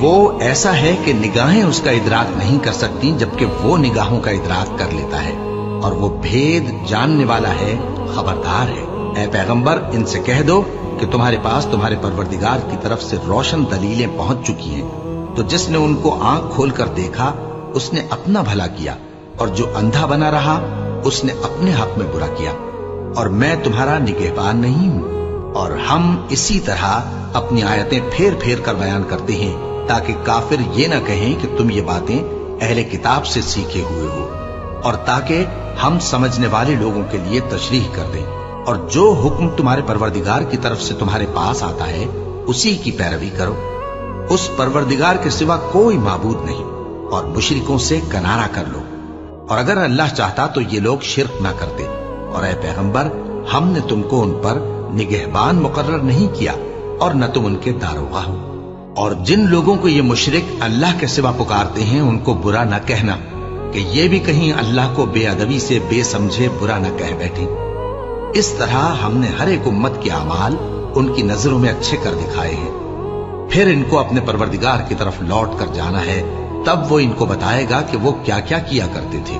وہ ایسا ہے کہ نگاہیں اس کا ادراک نہیں کر سکتی جبکہ وہ نگاہوں کا ادراک کر لیتا ہے، اور وہ بھید جاننے والا ہے، خبردار ہے۔ اے پیغمبر ان سے کہہ دو کہ تمہارے پاس تمہارے پروردگار کی طرف سے روشن دلیلیں پہنچ چکی ہیں، تو جس نے ان کو آنکھ کھول کر دیکھا اس نے اپنا بھلا کیا، اور جو اندھا بنا رہا اس نے اپنے حق میں برا کیا، اور میں تمہارا نگہبان نہیں ہوں۔ اور ہم اسی طرح اپنی آیتیں پھیر پھیر کر بیان کرتے ہیں تاکہ کافر یہ نہ کہیں کہ تم یہ باتیں اہل کتاب سے سیکھے ہوئے ہو، اور تاکہ ہم سمجھنے والے لوگوں کے لیے تشریح کر دیں، اور جو حکم تمہارے پروردگار کی طرف سے تمہارے پاس آتا ہے اسی کی پیروی کرو۔ اس پروردگار کے سوا کوئی معبود نہیں، اور مشرکوں سے کنارہ کر لو، اور اگر اللہ چاہتا تو یہ لوگ شرک نہ کرتے۔ اور اے پیغمبر ہم نے تم کو ان پر نگہبان مقرر نہیں کیا، اور نہ تم ان کے داروغہ ہو۔ اور جن لوگوں کو یہ مشرک اللہ کے سوا پکارتے ہیں ان کو برا نہ کہنا کہ یہ بھی کہیں اللہ کو بے ادبی سے بے سمجھے برا نہ کہہ بیٹھیں۔ اس طرح ہم نے ہر ایک امت کے اعمال ان کی نظروں میں اچھے کر دکھائے ہیں، پھر ان کو اپنے پروردگار کی طرف لوٹ کر جانا ہے، تب وہ ان کو بتائے گا کہ وہ کیا کیا کیا کرتے تھے۔